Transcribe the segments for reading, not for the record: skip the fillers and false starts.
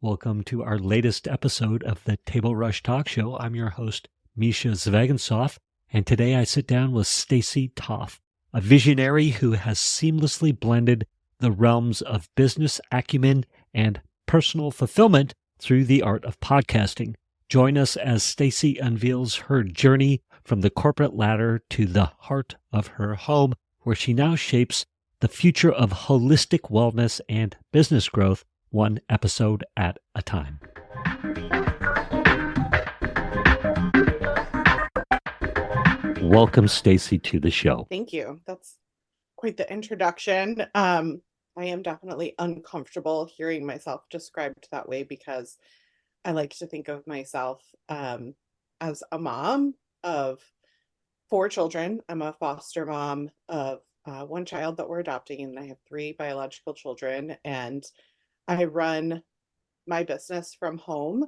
Welcome to our latest episode of the Table Rush Talk Show. I'm your host, Mischa, and today I sit down with Stacy Toth, a visionary who has seamlessly blended the realms of business acumen and personal fulfillment through the art of podcasting. Join us as Stacy unveils her journey from the corporate ladder to the heart of her home, where she now shapes the future of holistic wellness and business growth, one episode at a time. Welcome, Stacy, to the show. Thank you. That's quite the introduction. I am definitely uncomfortable hearing myself described that way because I like to think of myself as a mom of 4 children. I'm a foster mom of one child that we're adopting, and I have 3 biological children, and I run my business from home.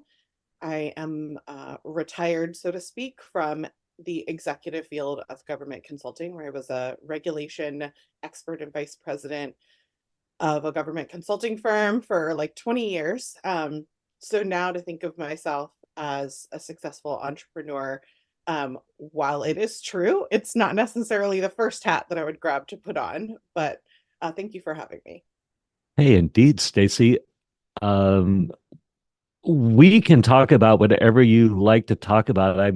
I am retired, so to speak, from the executive field of government consulting, where I was a regulation expert and vice president of a government consulting firm for like 20 years. So now to think of myself as a successful entrepreneur, while it is true, it's not necessarily the first hat that I would grab to put on, but thank you for having me. Hey, indeed, Stacy. We can talk about whatever you like to talk about.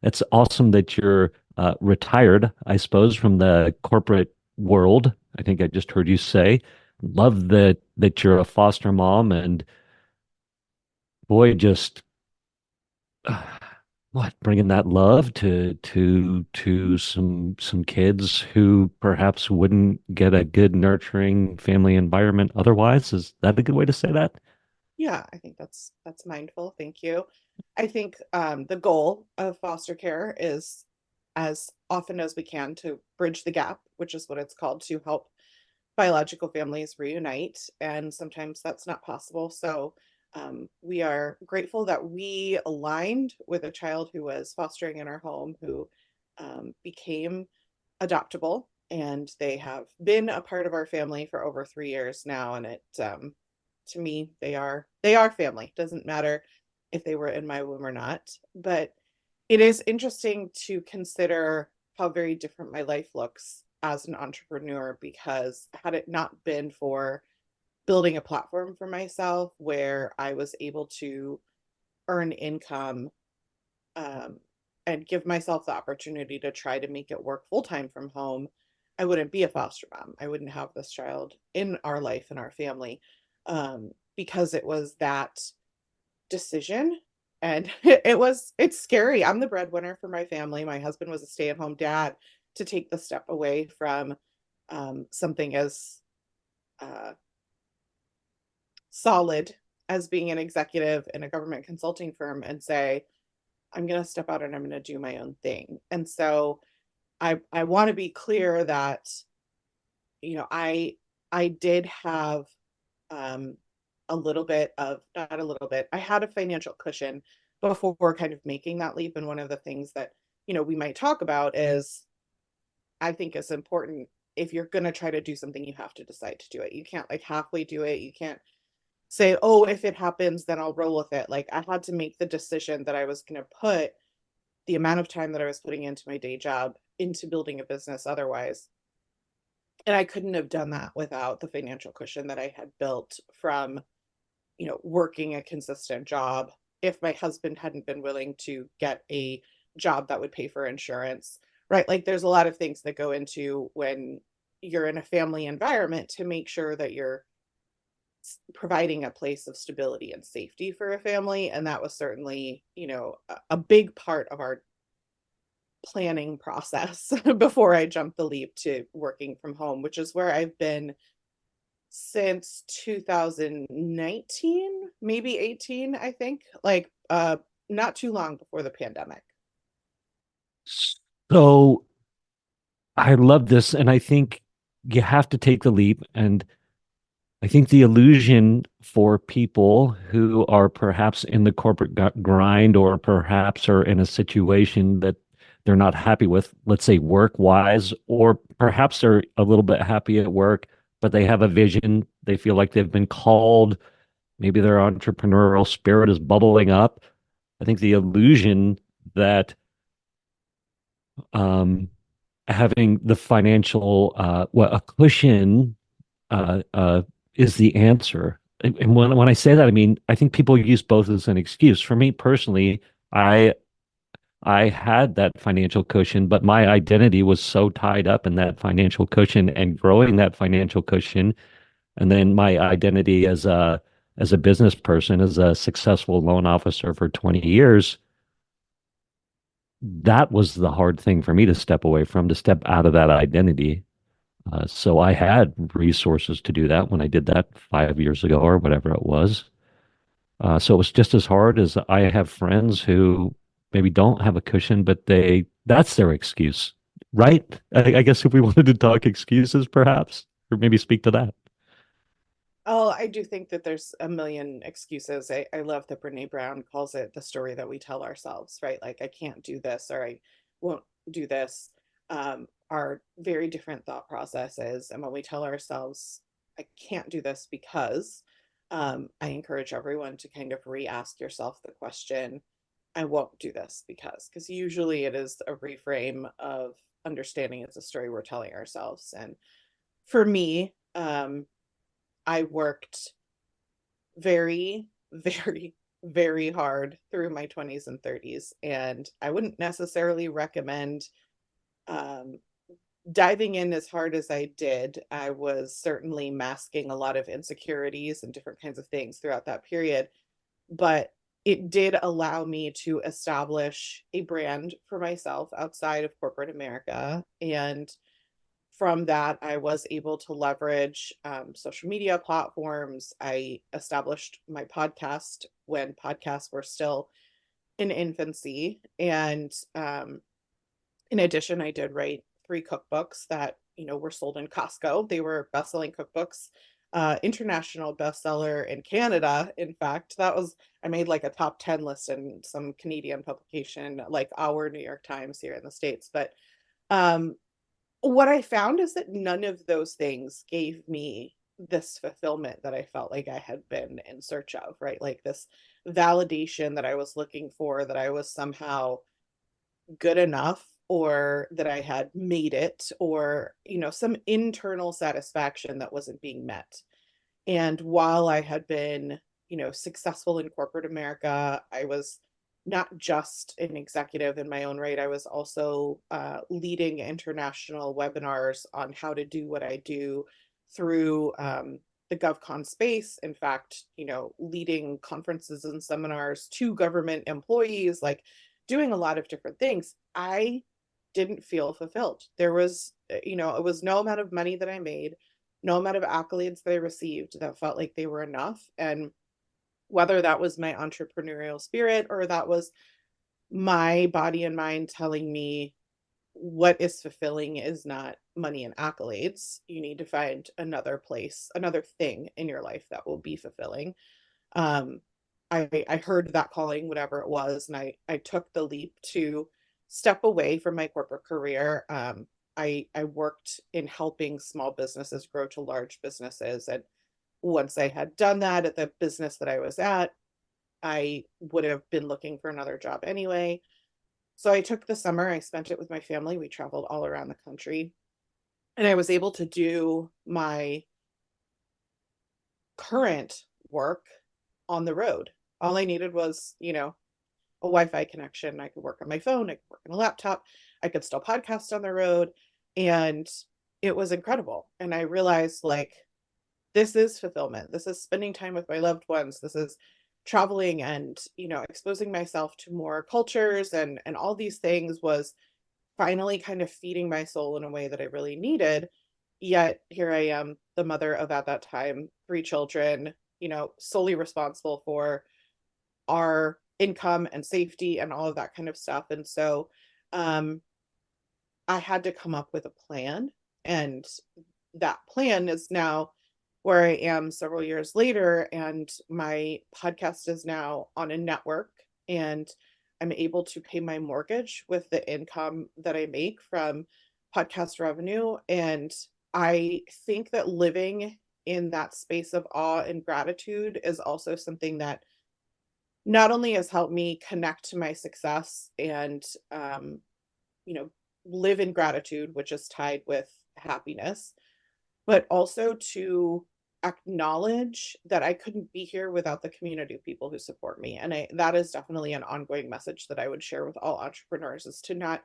It's awesome that you're retired, I suppose, from the corporate world. I think I just heard you say. Love that you're a foster mom, and boy, just bringing that love to some kids who perhaps wouldn't get a good nurturing family environment otherwise. Is that a good way to say that? Yeah, I think that's mindful. Thank you. I think the goal of foster care is, as often as we can, to bridge the gap, which is what it's called, to help biological families reunite. And sometimes that's not possible. So we are grateful that we aligned with a child who was fostering in our home who became adoptable. And they have been a part of our family for over 3 years now. And it, to me, they are family. Doesn't matter if they were in my womb or not. But it is interesting to consider how very different my life looks as an entrepreneur, because had it not been for building a platform for myself where I was able to earn income and give myself the opportunity to try to make it work full time from home, I wouldn't be a foster mom. I wouldn't have this child in our life, in our family, because it was that decision. And it's scary. I'm the breadwinner for my family. My husband was a stay-at-home dad. To take the step away from something as solid as being an executive in a government consulting firm and say, I'm going to step out and I'm going to do my own thing. And so I want to be clear that, I did have a little bit of, not a little bit, I had a financial cushion before kind of making that leap. And one of the things that, we might talk about is, I think it's important, if you're going to try to do something, you have to decide to do it. You can't like halfway do it. You can't say, oh, if it happens, then I'll roll with it. Like, I had to make the decision that I was going to put the amount of time that I was putting into my day job into building a business otherwise. And I couldn't have done that without the financial cushion that I had built from, working a consistent job. If my husband hadn't been willing to get a job that would pay for insurance, right? Like, there's a lot of things that go into when you're in a family environment to make sure that you're providing a place of stability and safety for a family. And that was certainly, a big part of our planning process before I jumped the leap to working from home, which is where I've been since 2019, maybe 18, I think, like not too long before the pandemic. So I love this, and I think you have to take the leap. And I think the illusion for people who are perhaps in the corporate grind, or perhaps are in a situation that they're not happy with, let's say work wise, or perhaps they're a little bit happy at work, but they have a vision. They feel like they've been called Maybe their entrepreneurial spirit is bubbling up. I think the illusion that um, having the financial a cushion uh, uh, is the answer. And when I say that, I mean I think people use both as an excuse. For me personally, I I had that financial cushion, but my identity was so tied up in that financial cushion and growing that financial cushion, and then my identity as a business person, as a successful loan officer for 20 years, that was the hard thing for me to step away from, to step out of that identity. So I had resources to do that when I did that 5 years ago or whatever it was. So it was just as hard as I have friends who maybe don't have a cushion, but that's their excuse, right? I guess if we wanted to talk excuses, perhaps, or maybe speak to that. Oh, I do think that there's a million excuses. I love that Brene Brown calls it the story that we tell ourselves, right? Like, I can't do this or I won't do this, are very different thought processes. And when we tell ourselves, I can't do this because, I encourage everyone to kind of re-ask yourself the question, I won't do this because usually it is a reframe of understanding it's a story we're telling ourselves. And for me, I worked very, very, very hard through my 20s and 30s. And I wouldn't necessarily recommend um, diving in as hard as I did. I was certainly masking a lot of insecurities and different kinds of things throughout that period. But it did allow me to establish a brand for myself outside of corporate America. And from that, I was able to leverage social media platforms. I established my podcast when podcasts were still in infancy. And in addition, I did write 3 cookbooks that, were sold in Costco. They were best-selling cookbooks, international bestseller in Canada. In fact, I made like a top 10 list in some Canadian publication, like our New York Times here in the States. But um, what I found is that none of those things gave me this fulfillment that I felt like I had been in search of, right? Like this validation that I was looking for, that I was somehow good enough or that I had made it, or, some internal satisfaction that wasn't being met. And while I had been, successful in corporate America, I was not just an executive in my own right. I was also leading international webinars on how to do what I do through the GovCon space. In fact, leading conferences and seminars to government employees, like doing a lot of different things. I didn't feel fulfilled. There was, it was no amount of money that I made, no amount of accolades that I received that felt like they were enough. And whether that was my entrepreneurial spirit or that was my body and mind telling me what is fulfilling is not money and accolades. You need to find another place, another thing in your life that will be fulfilling. Um, I heard that calling, whatever it was, and I took the leap to step away from my corporate career. I worked in helping small businesses grow to large businesses, and once I had done that at the business that I was at, I would have been looking for another job anyway. So I took the summer, I spent it with my family. We traveled all around the country, and I was able to do my current work on the road. All I needed was, a Wi-Fi connection. I could work on my phone, I could work on a laptop, I could still podcast on the road. And it was incredible. And I realized, like, this is fulfillment. This is spending time with my loved ones. This is traveling and, exposing myself to more cultures, and all these things was finally kind of feeding my soul in a way that I really needed. Yet here I am, the mother of, at that time, 3 children, solely responsible for our income and safety and all of that kind of stuff. And so um, I had to come up with a plan. And that plan is now where I am several years later. And my podcast is now on a network, and I'm able to pay my mortgage with the income that I make from podcast revenue. And I think that living in that space of awe and gratitude is also something that not only has helped me connect to my success and, um, you know, live in gratitude, which is tied with happiness, but also to acknowledge that I couldn't be here without the community of people who support me. And that is definitely an ongoing message that I would share with all entrepreneurs, is to not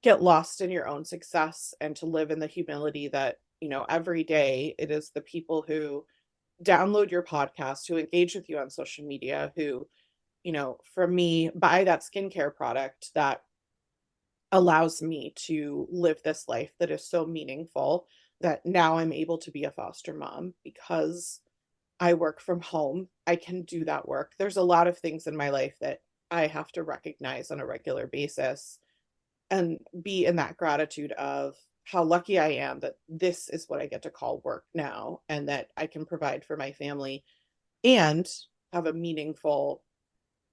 get lost in your own success and to live in the humility that, every day it is the people who download your podcast, who engage with you on social media, who, for me, buy that skincare product that allows me to live this life that is so meaningful, that now I'm able to be a foster mom because I work from home. I can do that work. There's a lot of things in my life that I have to recognize on a regular basis and be in that gratitude of how lucky I am that this is what I get to call work now, and that I can provide for my family and have a meaningful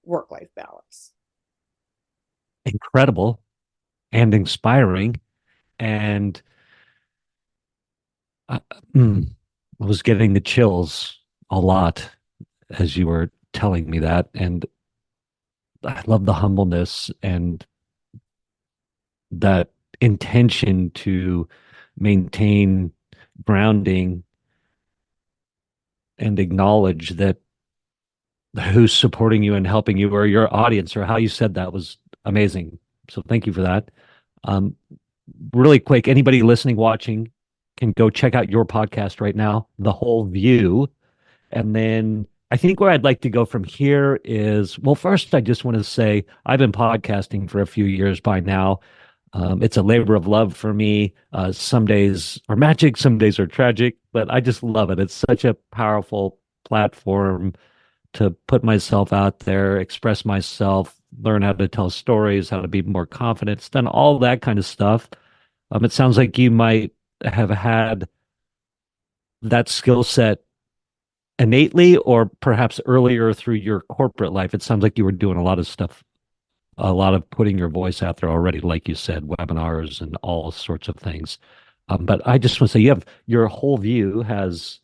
work life balance. Incredible and inspiring. And I, mm, I was getting the chills a lot as you were telling me that. And I love the humbleness and that intention to maintain grounding and acknowledge that who's supporting you and helping you, or your audience, or how you said that was amazing. So thank you for that. Um, Really quick, anybody listening, watching, can go check out your podcast right now, The Whole View. And then I think where I'd like to go from here is, well, first, I just want to say I've been podcasting for a few years by now. It's a labor of love for me. Some days are magic, some days are tragic, but I just love it. It's such a powerful platform to put myself out there, express myself, learn how to tell stories, how to be more confident, it's done all that kind of stuff. It sounds like you might have had that skill set innately or perhaps earlier through your corporate life. It sounds like you were doing a lot of stuff, a lot of putting your voice out there already, like you said, webinars and all sorts of things. But I just want to say your whole view has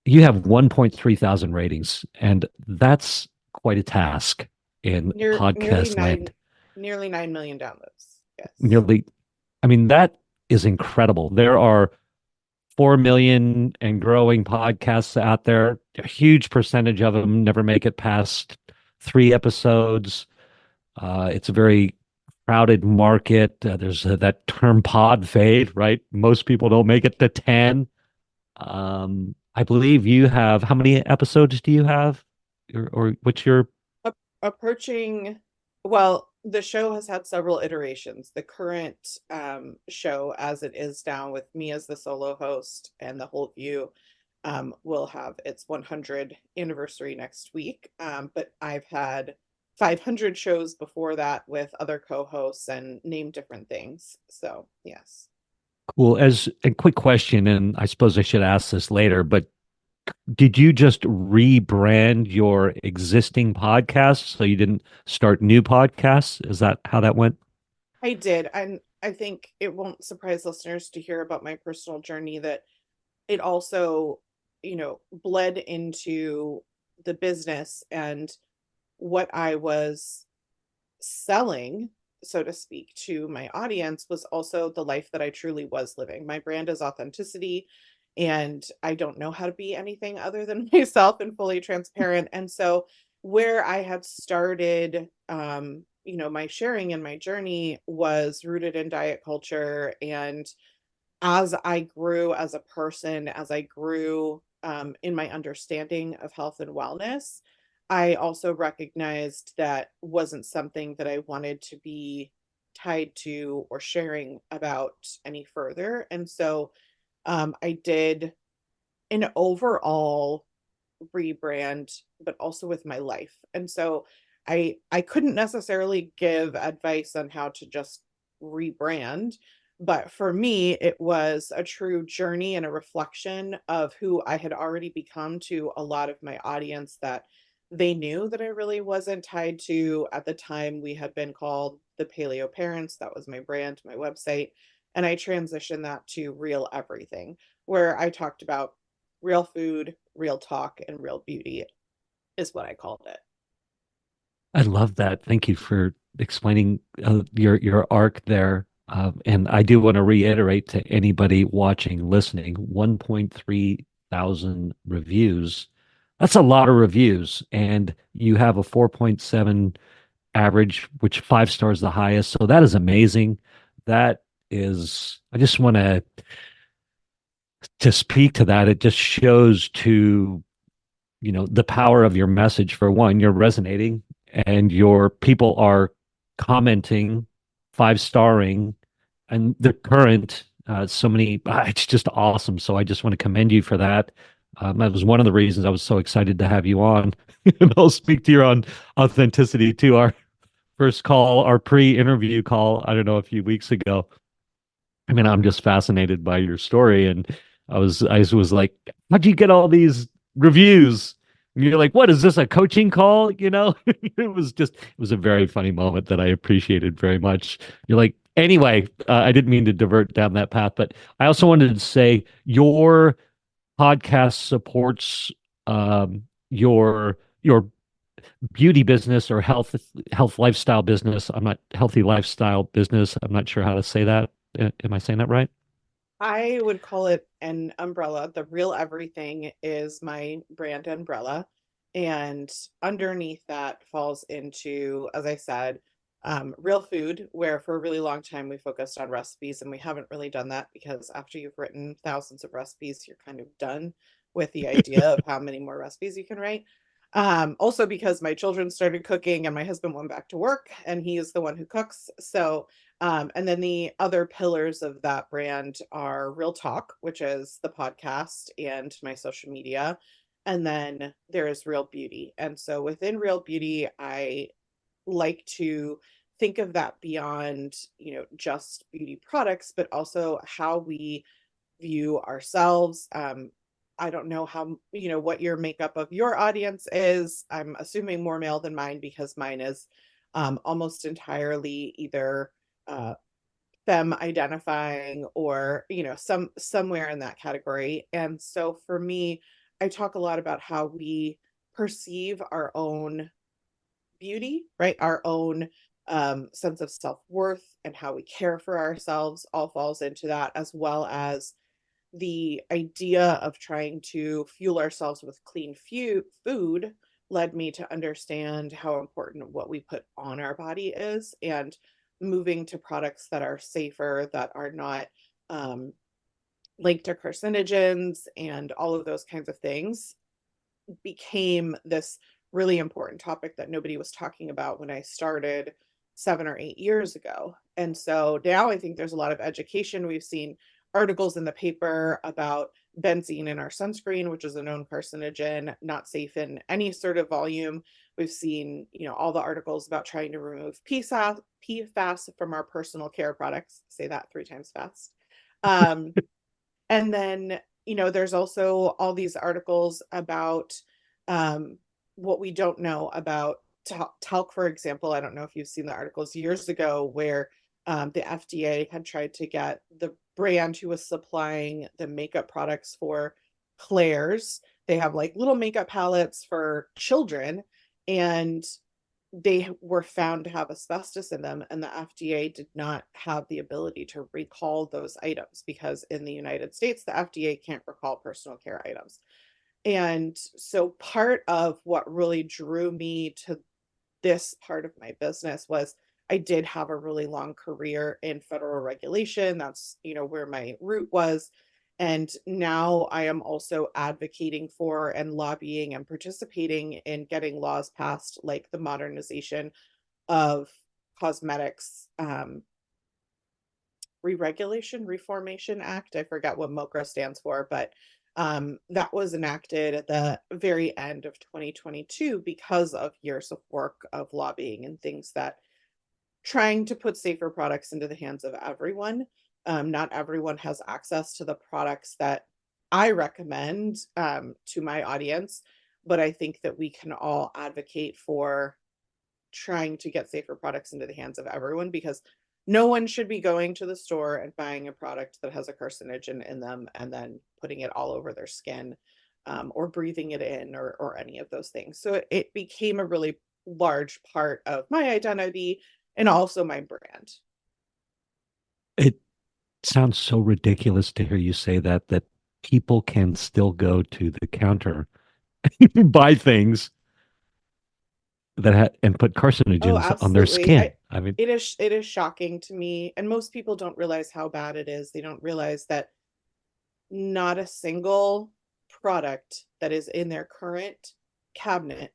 you have 1.3 thousand ratings, and that's quite a task in Near nearly podcast nine land. nearly 9 million downloads. Yes. Nearly, I mean, that is incredible. There are 4 million and growing podcasts out there. A huge percentage of them never make it past 3 episodes. It's a very crowded market. There's that term pod fade, right? Most people don't make it to 10. I believe you have, how many episodes do you have? Or what's your, Approaching, well, the show has had several iterations. The current show, as it is now with me as the solo host and the whole view, will have its 100 anniversary next week. But I've had 500 shows before that with other co-hosts and name different things. So yes. well, as a quick question, and I suppose I should ask this later, but did you just rebrand your existing podcasts so you didn't start new podcasts? Is that how that went? I did. And I think it won't surprise listeners to hear about my personal journey, that it also, bled into the business, and what I was selling, so to speak, to my audience was also the life that I truly was living. My brand is authenticity, and I don't know how to be anything other than myself and fully transparent. And so, where I had started, my sharing and my journey was rooted in diet culture. And as I grew as a person, as I grew in my understanding of health and wellness, I also recognized that wasn't something that I wanted to be tied to or sharing about any further. And so I did an overall rebrand, but also with my life. And so I couldn't necessarily give advice on how to just rebrand, but for me it was a true journey and a reflection of who I had already become to a lot of my audience, that they knew that I really wasn't tied to, at the time we had been called the Paleo Parents. That was my brand, my website, and I transitioned that to Real Everything. where I talked about real food, real talk, and real beauty is what I called it. I love that. Thank you for explaining your arc there. And I do want to reiterate to anybody watching, listening, 1.3 thousand reviews. That's a lot of reviews, and you have a 4.7 average, which 5 stars the highest. So that is amazing. That is, I just want to speak to that. It just shows to the power of your message. For one, you're resonating and your people are commenting, 5 starring, and the current so many it's just awesome. So I just want to commend you for that. That was one of the reasons I was so excited to have you on. And I'll speak to your on authenticity too. Our first call, our pre-interview call, I don't know, a few weeks ago. I mean, I'm just fascinated by your story. And I was like, how'd you get all these reviews? And you're like, what is this, a coaching call? It was a very funny moment that I appreciated very much. You're like, anyway, I didn't mean to divert down that path, but I also wanted to say your podcast supports your beauty business or health lifestyle business. I'm not healthy lifestyle business. I'm not sure how to say that. Am I saying that right? I would call it an umbrella. The Real Everything is my brand umbrella. And underneath that falls into, as I said, real food, where for a really long time we focused on recipes, and we haven't really done that because after you've written thousands of recipes, you're kind of done with the idea of how many more recipes you can write. Also because my children started cooking and my husband went back to work and he is the one who cooks. So and then the other pillars of that brand are Real Talk, which is the podcast and my social media. And then there is Real Beauty. And so within Real Beauty, I like to think of that beyond, just beauty products, but also how we view ourselves. I don't know how, what your makeup of your audience is. I'm assuming more male than mine because mine is almost entirely either uh, femme identifying or somewhere in that category. And so for me, I talk a lot about how we perceive our own beauty, right? Our own sense of self-worth and how we care for ourselves all falls into that, as well as the idea of trying to fuel ourselves with clean food led me to understand how important what we put on our body is, and moving to products that are safer, that are not um, linked to carcinogens and all of those kinds of things became this really important topic that nobody was talking about when I started 7 or 8 years ago. And so now I think there's a lot of education. We've seen articles in the paper about benzene in our sunscreen, which is a known carcinogen, not safe in any sort of volume. We've seen, all the articles about trying to remove PFAS from our personal care products. Say that 3 times fast. Um, and then, there's also all these articles about um, what we don't know about talc, for example. I don't know if you've seen the articles years ago where the FDA had tried to get the brand who was supplying the makeup products for Claire's. They have like little makeup palettes for children, and they were found to have asbestos in them, and the FDA did not have the ability to recall those items because in the United States, the FDA can't recall personal care items. And so part of what really drew me to this part of my business was I did have a really long career in federal regulation. That's, where my root was. And now I am also advocating for and lobbying and participating in getting laws passed, like the modernization of cosmetics re-regulation reformation act. I forgot what MOCRA stands for, but that was enacted at the very end of 2022 because of years of work of lobbying and things that trying to put safer products into the hands of everyone. Not everyone has access to the products that I recommend to my audience, but I think that we can all advocate for trying to get safer products into the hands of everyone, because No one should be going to the store and buying a product that has a carcinogen in them and then putting it all over their skin, or breathing it in, or any of those things. So it became a really large part of my identity and also my brand. It sounds so ridiculous to hear you say that, that people can still go to the counter and buy things that and put Oh, carcinogens on their absolutely. skin. I mean, It is shocking to me, and most people don't realize how bad it is. They don't realize that not a single product that is in their current cabinet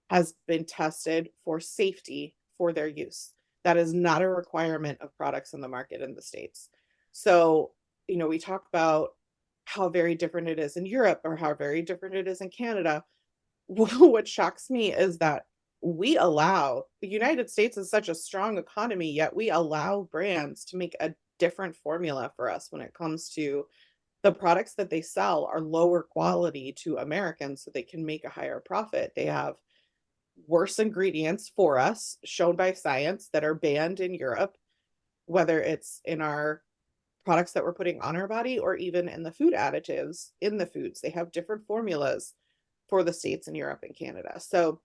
has been tested for safety for their use. That is not a requirement of products in the market in the States. So, we talk about how very different it is in Europe or how very different it is in Canada. What shocks me is that the United States is such a strong economy, yet we allow brands to make a different formula for us when it comes to the products that they sell are lower quality to Americans so they can make a higher profit. They have worse ingredients for us, shown by science, that are banned in Europe, whether it's in our products that we're putting on our body or even in the food additives in the foods. They have different formulas for the States and Europe and Canada. So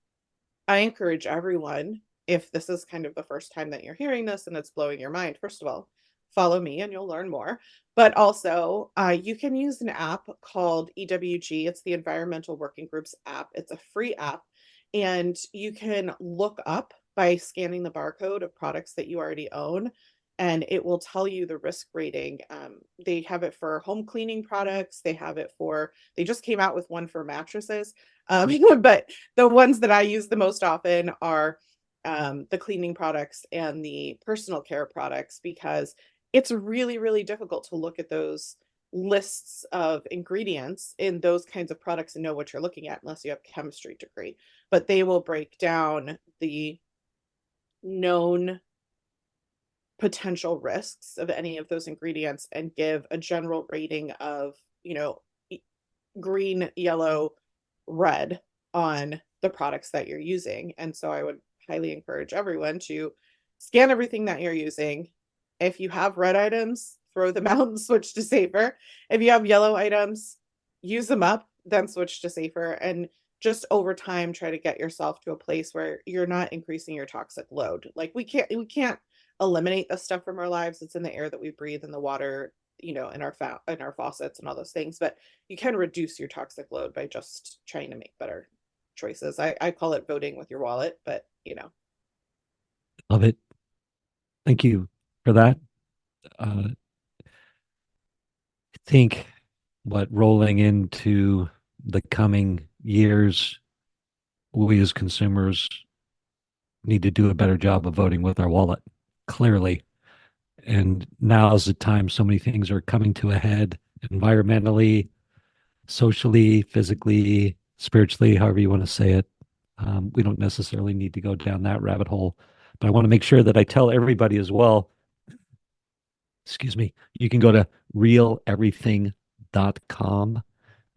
I encourage everyone, if this is kind of the first time that you're hearing this and it's blowing your mind, first of all, follow me and you'll learn more. But also, you can use an app called EWG. It's the Environmental Working Groups app. It's a free app, and you can look up by scanning the barcode of products that you already own, and it will tell you the risk rating. They have it for home cleaning products. They just came out with one for mattresses. But the ones that I use the most often are the cleaning products and the personal care products, because it's really, really difficult to look at those lists of ingredients in those kinds of products and know what you're looking at unless you have a chemistry degree. But they will break down the known potential risks of any of those ingredients and give a general rating of, you know, green, yellow, red on the products that you're using. And so I would highly encourage everyone to scan everything that you're using. If you have red items, throw them out and switch to safer. If you have yellow items, use them up, then switch to safer. And just over time, try to get yourself to a place where you're not increasing your toxic load. Like we can't eliminate this stuff from our lives. It's in the air that we breathe, in the water, in our faucets and all those things. But you can reduce your toxic load by just trying to make better choices. I call it voting with your wallet, but love it. Thank you for that. I think what rolling into the coming years, we as consumers need to do a better job of voting with our wallet, clearly. And now is the time so many things are coming to a head environmentally, socially, physically, spiritually, however you want to say it. We don't necessarily need to go down that rabbit hole, but I want to make sure that I tell everybody as well. Excuse me. You can go to realeverything.com.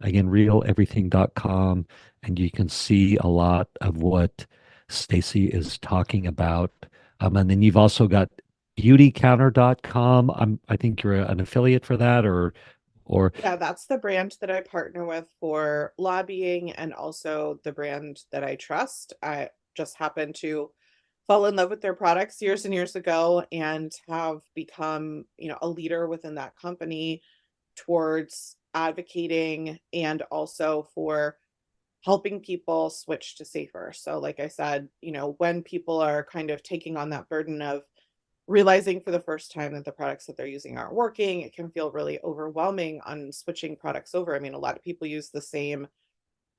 Again, realeverything.com, and you can see a lot of what Stacy is talking about. And then you've also got beautycounter.com. I think you're an affiliate for that, or yeah, that's the brand that I partner with for lobbying, and also the brand that I trust. I just happened to fall in love with their products years and years ago and have become, a leader within that company towards advocating and also for helping people switch to safer. So like I said, when people are kind of taking on that burden of realizing for the first time that the products that they're using aren't working, it can feel really overwhelming on switching products over. I mean, a lot of people use the same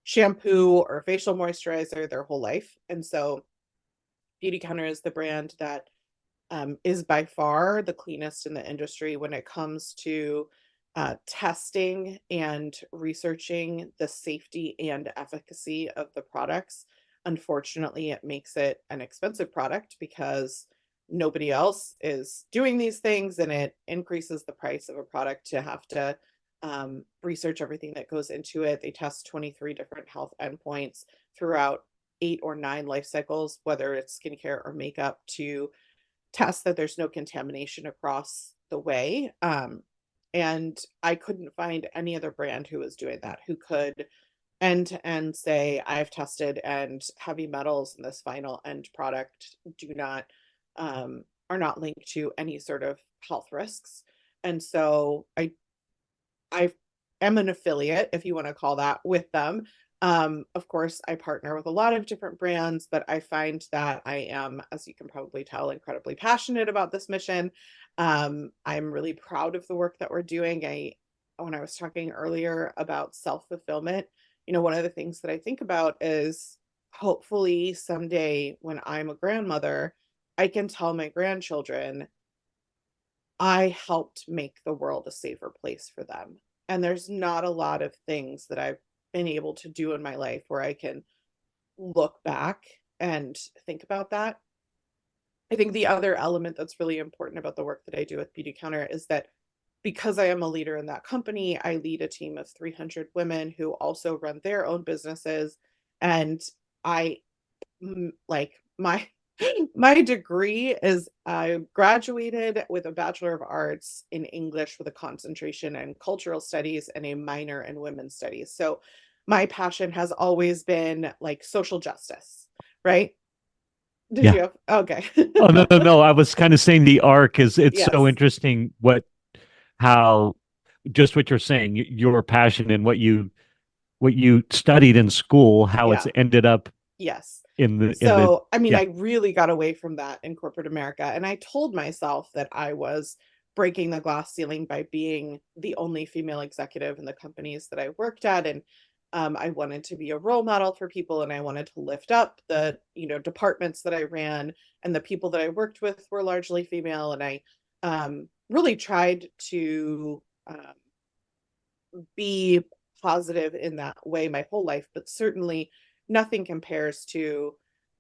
shampoo or facial moisturizer their whole life. And so Beauty Counter is the brand that is by far the cleanest in the industry when it comes to testing and researching the safety and efficacy of the products. Unfortunately, it makes it an expensive product because nobody else is doing these things, and it increases the price of a product to have to research everything that goes into it. They test 23 different health endpoints throughout 8 or 9 life cycles, whether it's skincare or makeup, to test that there's no contamination across the way. And I couldn't find any other brand who was doing that, who could end to end say, I've tested and heavy metals in this final end product do not, are not linked to any sort of health risks. And so I am an affiliate, if you want to call that, with them. Of course, I partner with a lot of different brands, but I find that I am, as you can probably tell, incredibly passionate about this mission. I'm really proud of the work that we're doing. When I was talking earlier about self-fulfillment, one of the things that I think about is hopefully someday when I'm a grandmother, I can tell my grandchildren I helped make the world a safer place for them. And there's not a lot of things that I've been able to do in my life where I can look back and think about that. I think the other element that's really important about the work that I do with Beauty Counter is that because I am a leader in that company, I lead a team of 300 women who also run their own businesses. And I like my my degree is I graduated with a Bachelor of Arts in English with a concentration in cultural studies and a minor in women's studies. So my passion has always been like social justice, right? Did Yeah. you have okay. Oh, no, no, no. I was kind of saying the arc is it's so Yes. interesting how just what you're saying, your passion and what you studied in school, how it's Yeah. ended up Yes. in the So, I mean, yeah. I really got away from that in corporate America, and I told myself that I was breaking the glass ceiling by being the only female executive in the companies that I worked at, and I wanted to be a role model for people, and I wanted to lift up the departments that I ran, and the people that I worked with were largely female, and I really tried to be positive in that way my whole life, but certainly nothing compares to,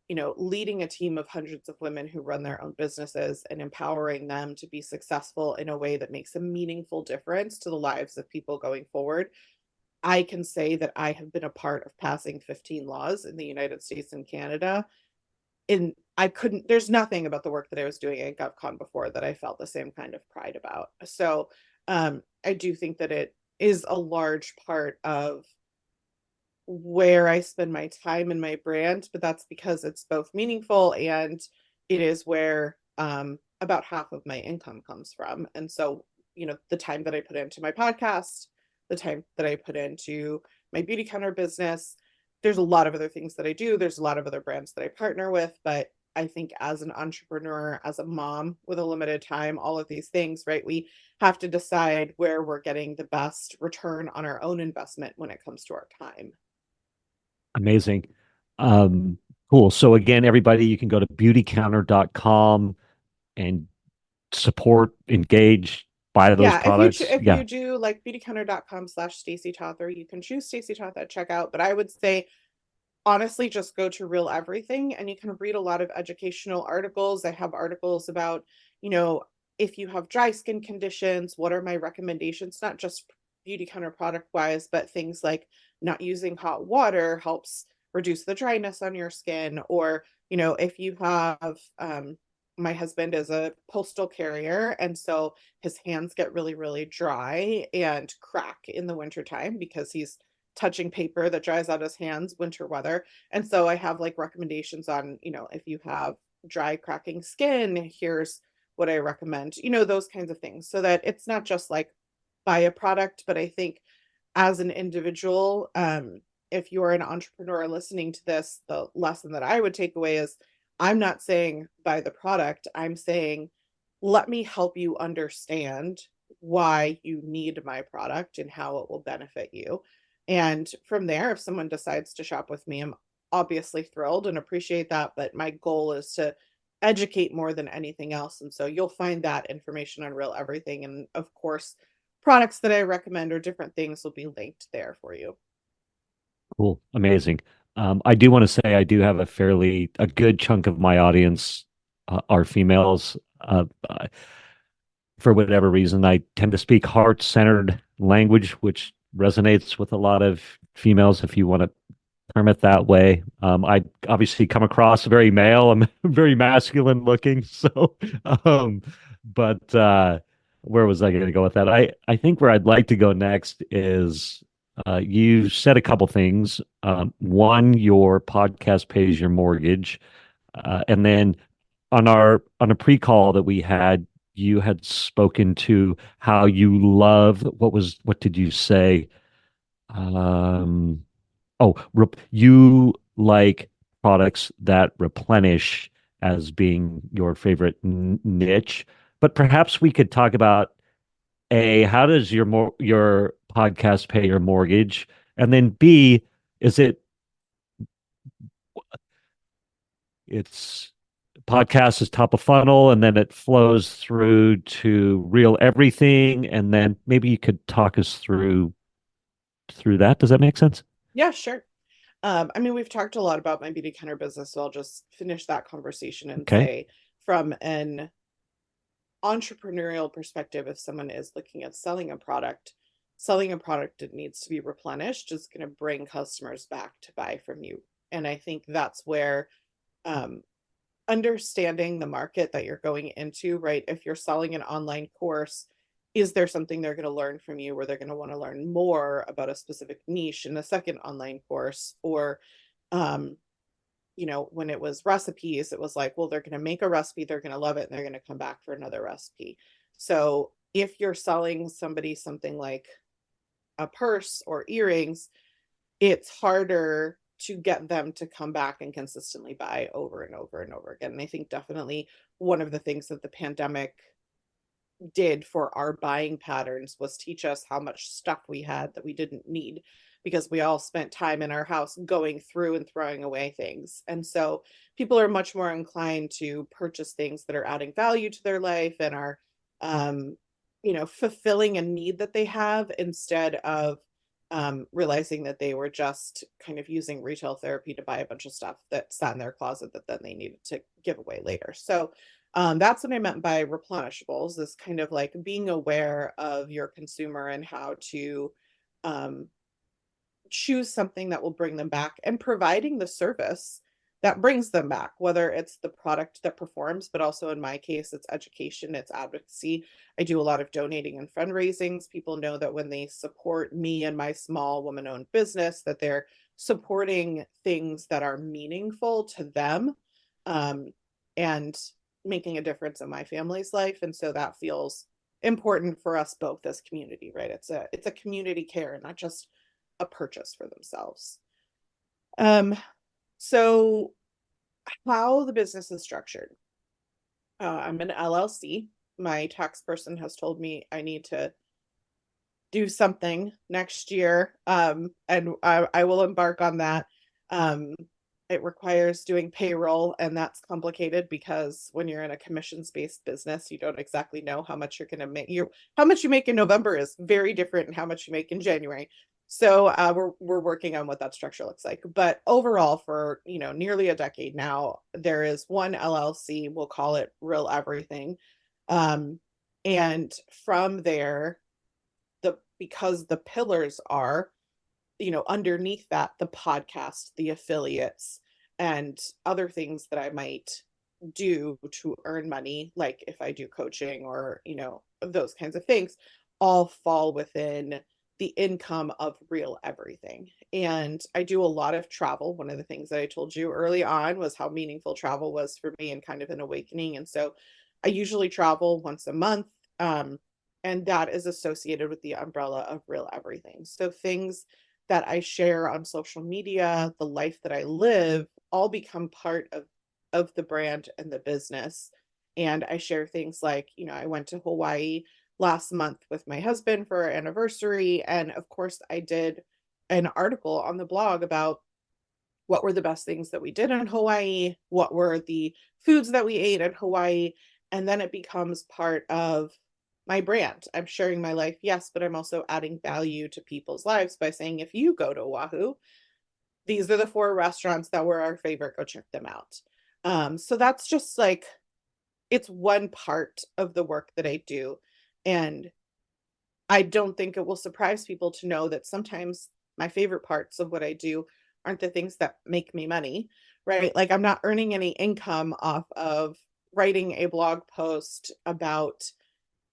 leading a team of hundreds of women who run their own businesses and empowering them to be successful in a way that makes a meaningful difference to the lives of people going forward. I can say that I have been a part of passing 15 laws in the United States and Canada. And I couldn't, there's nothing about the work that I was doing at GovCon before that I felt the same kind of pride about. So I do think that it is a large part of where I spend my time and my brand, but that's because it's both meaningful and it is where about half of my income comes from. And so, the time that I put into my podcast, the time that I put into my beauty counter business, there's a lot of other things that I do. There's a lot of other brands that I partner with, but I think as an entrepreneur, as a mom with a limited time, all of these things, right? We have to decide where we're getting the best return on our own investment when it comes to our time. Amazing. Um, cool. So again, everybody, you can go to beautycounter.com and support, engage, buy those Yeah, products. if Yeah. you do like beautycounter.com/Stacy Toth, or you can choose Stacy Toth at checkout, but I would say honestly just go to Real Everything and you can read a lot of educational articles. I have articles about, you know, if you have dry skin conditions, what are my recommendations, not just beauty counter product wise, but things like not using hot water helps reduce the dryness on your skin. Or, if you have, my husband is a postal carrier, and so his hands get really, really dry and crack in the wintertime because he's touching paper that dries out his hands winter weather. And so I have like recommendations on, if you have dry cracking skin, here's what I recommend, those kinds of things, so that it's not just like buy a product. But I think as an individual, if you're an entrepreneur listening to this, the lesson that I would take away is I'm not saying buy the product. I'm saying, let me help you understand why you need my product and how it will benefit you. And from there, if someone decides to shop with me, I'm obviously thrilled and appreciate that. But my goal is to educate more than anything else. And so you'll find that information on Real Everything. And of course, products that I recommend or different things will be linked there for you. Cool. Amazing. I do want to say I do have a good chunk of my audience are females. For whatever reason, I tend to speak heart-centered language, which resonates with a lot of females. If you want to term it that way. I obviously come across very male. I'm very masculine looking. So, um, but where was I going to go with that? I think where I'd like to go next is you said a couple things. One, your podcast pays your mortgage, and then on a pre-call that we had, you had spoken to how you love what did you say? Um, Oh, you like products that replenish as being your favorite niche. But perhaps we could talk about A, how does your podcast pay your mortgage? And then B, is it's podcast is top of funnel and then it flows through to real everything. And then maybe you could talk us through that. Does that make sense? Yeah, sure. I mean, we've talked a lot about my beauty counter business, so I'll just finish that conversation and Okay. say, from an entrepreneurial perspective, if someone is looking at selling a product that needs to be replenished is going to bring customers back to buy from you. And I think that's where um, understanding the market that you're going into, right? If you're selling an online course, is there something they're going to learn from you where they're going to want to learn more about a specific niche in a second online course? Or, um, when it was recipes, it was like, well, they're going to make a recipe, they're going to love it, and they're going to come back for another recipe. So if you're selling somebody something like a purse or earrings, it's harder to get them to come back and consistently buy over and over and over again. And I think definitely one of the things that the pandemic did for our buying patterns was teach us how much stuff we had that we didn't need, because we all spent time in our house going through and throwing away things. And so people are much more inclined to purchase things that are adding value to their life and are um, fulfilling a need that they have, instead of realizing that they were just kind of using retail therapy to buy a bunch of stuff that sat in their closet that then they needed to give away later. So that's what I meant by replenishables, is kind of like being aware of your consumer and how to um, choose something that will bring them back, and providing the service that brings them back, whether it's the product that performs, but also in my case, it's education, it's advocacy. I do a lot of donating and fundraisings. People know that when they support me and my small woman-owned business, that they're supporting things that are meaningful to them, and making a difference in my family's life. And so that feels important for us both as community, right? It's a community care, not just a purchase for themselves. Um, so how the business is structured. I'm an LLC. My tax person has told me I need to do something next year. And I will embark on that. Um, it requires doing payroll, and that's complicated because when you're in a commissions-based business, you don't exactly know how much you're going to make. How much you make in November is very different than how much you make in January. So we're working on what that structure looks like. But overall, for nearly a decade now, there is one LLC. We'll call it Real Everything, um, and from there, because the pillars are, underneath that, the podcast, the affiliates, and other things that I might do to earn money, like if I do coaching or, those kinds of things, all fall within the income of Real Everything. And I do a lot of travel. One of the things that I told you early on was how meaningful travel was for me and kind of an awakening. And so I usually travel once a month. And that is associated with the umbrella of Real Everything. So things that I share on social media, the life that I live, all become part of the brand and the business. And I share things like, I went to Hawaii last month with my husband for our anniversary, and of course I did an article on the blog about what were the best things that we did in Hawaii, what were the foods that we ate in Hawaii, and then it becomes part of my brand. I'm sharing my life, yes, but I'm also adding value to people's lives by saying, if you go to Oahu, these are the 4 restaurants that were our favorite, go check them out. So that's just like, it's one part of the work that I do. And I don't think it will surprise people to know that sometimes my favorite parts of what I do aren't the things that make me money, right? Like I'm not earning any income off of writing a blog post about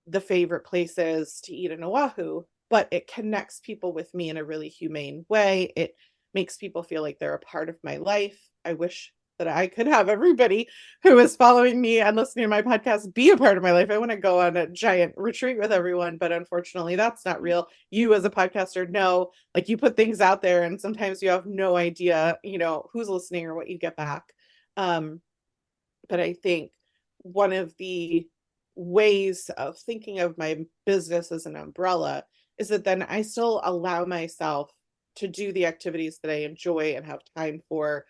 the favorite places to eat in Oahu, but it connects people with me in a really humane way. It makes people feel like they're a part of my life. I wish that I could have everybody who is following me and listening to my podcast be a part of my life. I want to go on a giant retreat with everyone, but unfortunately, that's not real. You, as a podcaster, know, like, you put things out there, and sometimes you have no idea, who's listening or what you get back. Um, but I think one of the ways of thinking of my business as an umbrella is that then I still allow myself to do the activities that I enjoy and have time for,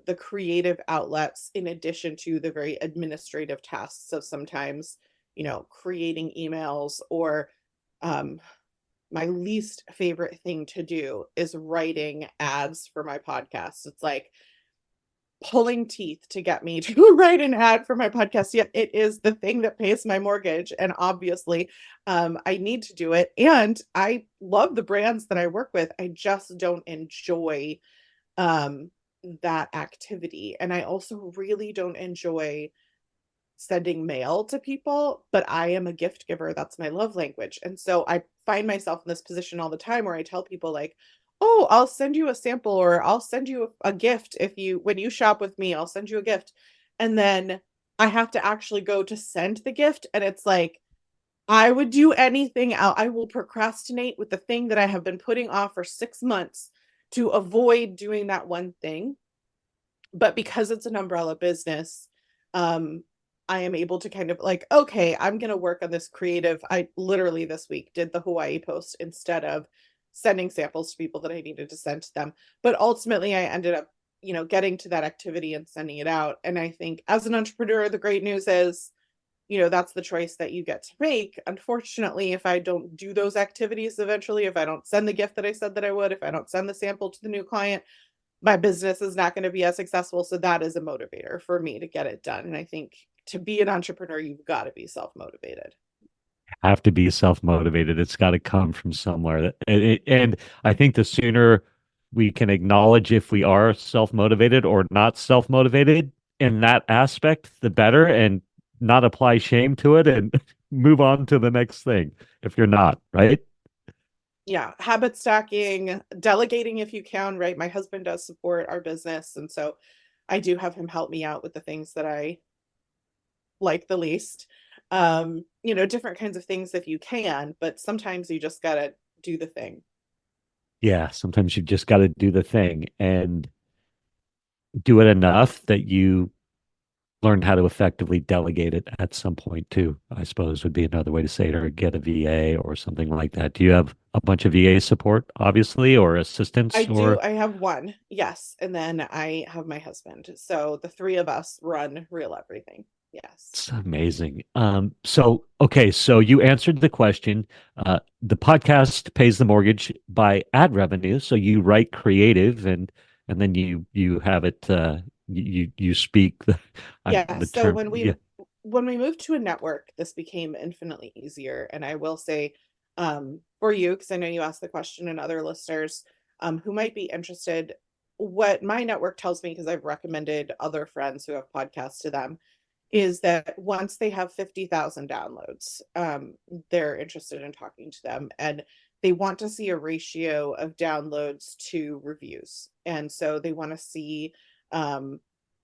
the creative outlets, in addition to the very administrative tasks of sometimes, creating emails or, um, my least favorite thing to do is writing ads for my podcast. It's like pulling teeth to get me to write an ad for my podcast, yet it is the thing that pays my mortgage. And obviously, I need to do it. And I love the brands that I work with. I just don't enjoy um, that activity. And I also really don't enjoy sending mail to people, but I am a gift giver. That's my love language. And so I find myself in this position all the time where I tell people, like, "Oh, I'll send you a sample, or I'll send you a gift when you shop with me, I'll send you a gift." And then I have to actually go to send the gift, and it's like I would do anything else. I will procrastinate with the thing that I have been putting off for 6 months to avoid doing that one thing. But because it's an umbrella business, um, I am able to kind of like, okay, I'm going to work on this creative. I literally this week did the Hawaii post instead of sending samples to people that I needed to send to them. But ultimately, I ended up, getting to that activity and sending it out. And I think as an entrepreneur, the great news is, that's the choice that you get to make. Unfortunately, if I don't do those activities eventually, if I don't send the gift that I said that I would, if I don't send the sample to the new client, my business is not going to be as successful. So that is a motivator for me to get it done. And I think to be an entrepreneur, you've got to be self-motivated. Have to be self-motivated. It's got to come from somewhere. And I think the sooner we can acknowledge if we are self-motivated or not self-motivated in that aspect, the better, and not apply shame to it and move on to the next thing if you're not, right? Yeah. Habit stacking, delegating if you can, right? My husband does support our business. And so I do have him help me out with the things that I like the least. Different kinds of things if you can, but sometimes you just got to do the thing. Yeah, sometimes you just got to do the thing and do it enough that you learn how to effectively delegate it at some point too, I suppose would be another way to say it, or get a VA or something like that. Do you have a bunch of VA support, obviously, or I assistance, do. or I have one. Yes. And then I have my husband. So the three of us run real everything. Yes. it's amazing. So okay, so you answered the question. The podcast pays the mortgage by ad revenue, so you write creative and then you have it you speak Yeah. the So term. when Yeah. we moved to a network, this became infinitely easier. And I will say, for you, because I know you asked the question, and other listeners who might be interested, what my network tells me, because I've recommended other friends who have podcasts to them, is that once they have 50,000 downloads, they're interested in talking to them, and they want to see a ratio of downloads to reviews. And so they want to see um,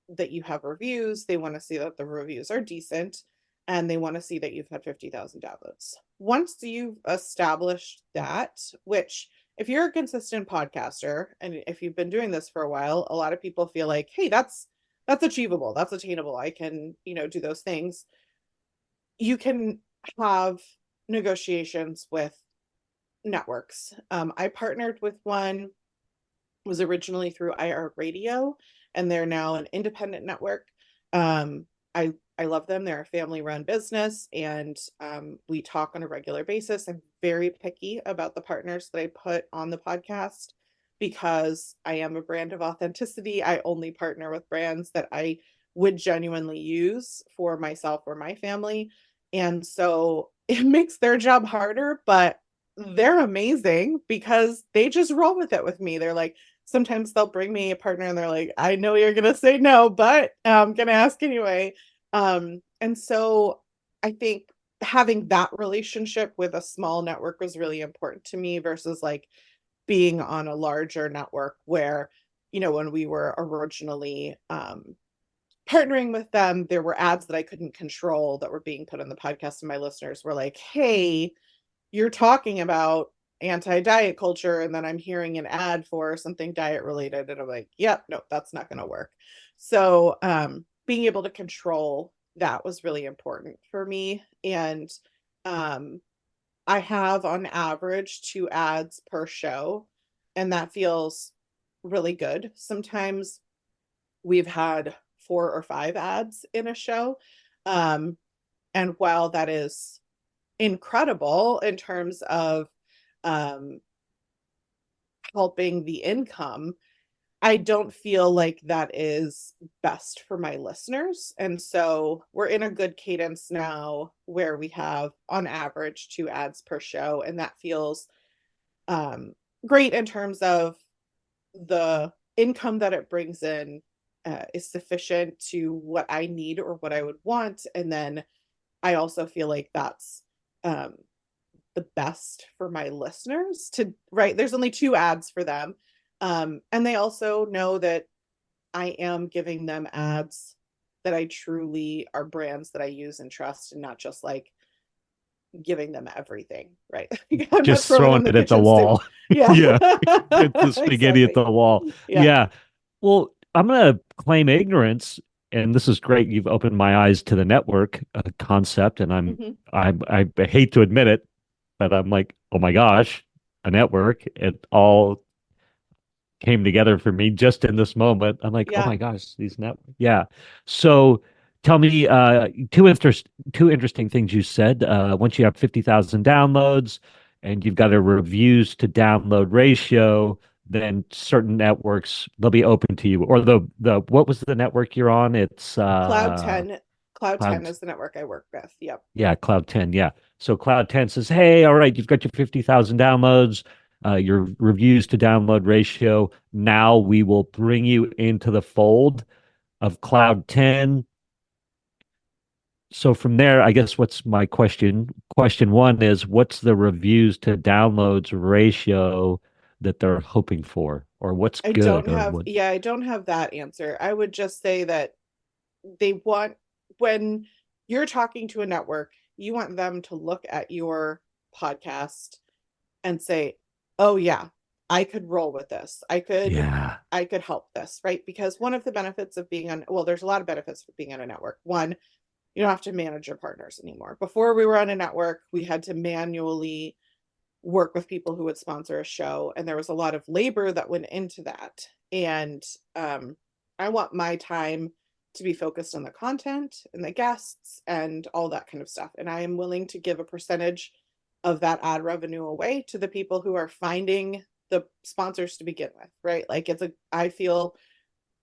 that you have reviews, they want to see that the reviews are decent, and they want to see that you've had 50,000 downloads. Once you've established that, which, if you're a consistent podcaster and if you've been doing this for a while, a lot of people feel like, hey, that's achievable, that's attainable, I can, do those things. You can have negotiations with networks. I partnered with one, was originally through iHeartRadio, and they're now an independent network. Um, I love them. They're a family-run business, and we talk on a regular basis. I'm very picky about the partners that I put on the podcast because I am a brand of authenticity. I only partner with brands that I would genuinely use for myself or my family. And so it makes their job harder, but they're amazing because they just roll with it with me. They're like, sometimes they'll bring me a partner and they're like, I know you're going to say no, but I'm going to ask anyway. And so I think having that relationship with a small network was really important to me versus like being on a larger network where, when we were originally partnering with them, there were ads that I couldn't control that were being put on the podcast, and my listeners were like, hey, you're talking about anti-diet culture, and then I'm hearing an ad for something diet related, and I'm like, yep, no, that's not going to work. So being able to control that was really important for me. And um, I have on average 2 ads per show, and that feels really good. Sometimes we've had 4 or 5 ads in a show. Um, and while that is incredible in terms of um, helping the income, I don't feel like that is best for my listeners. And so we're in a good cadence now where we have on average 2 ads per show. And that feels um, great in terms of the income that it brings in is sufficient to what I need or what I would want. And then I also feel like that's um, the best for my listeners to, right. There's only 2 ads for them. And they also know that I am giving them ads that I truly are brands that I use and trust, and not just like giving them everything, right? I'm not Just throwing throwing them the it at the kitchen sink. wall. Yeah. Yeah. It's the spaghetti at Exactly. the wall. Yeah. Yeah. Well, I'm going to claim ignorance, and this is great. You've opened my eyes to the network concept, and Hmm. I hate to admit it, but I'm like, oh my gosh, a network. It all came together for me just in this moment. I'm like, oh Yeah. my gosh, these networks. Yeah. So tell me two interesting things you said. Once you have 50,000 downloads and you've got a reviews to download ratio, then certain networks they'll be open to you. Or the what was the network you're on? It's Cloud 10. Cloud 10 Cloud. is the network I work with. Yep. Yeah, Cloud 10. Yeah. So Cloud 10 says, hey, all right, you've got your 50,000 downloads, your reviews to download ratio. Now we will bring you into the fold of Cloud 10. So from there, I guess what's my question? Question one is, what's the reviews to downloads ratio that they're hoping for, or what's good, or what? I don't have that answer. I would just say that they want, when you're talking to a network, you want them to look at your podcast and say, "Oh yeah, I could roll with this. Yeah. I could help this," right? Because one of the benefits of being on, well, there's a lot of benefits of being on a network. One, you don't have to manage your partners anymore. Before we were on a network, we had to manually work with people who would sponsor a show, and there was a lot of labor that went into that. And I want my time to be focused on the content and the guests and all that kind of stuff, and I am willing to give a percentage of that ad revenue away to the people who are finding the sponsors to begin with, right? Like, I feel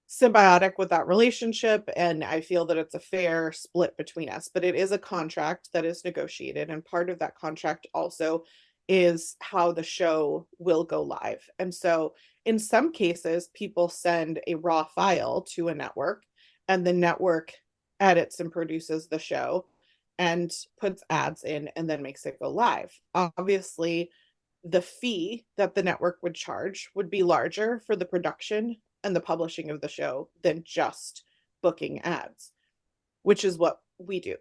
symbiotic with that relationship, and I feel that it's a fair split between us, but it is a contract that is negotiated, and part of that contract also is how the show will go live. And so in some cases people send a raw file to a network, and the network edits and produces the show and puts ads in and then makes it go live. Obviously, the fee that the network would charge would be larger for the production and the publishing of the show than just booking ads, which is what we do.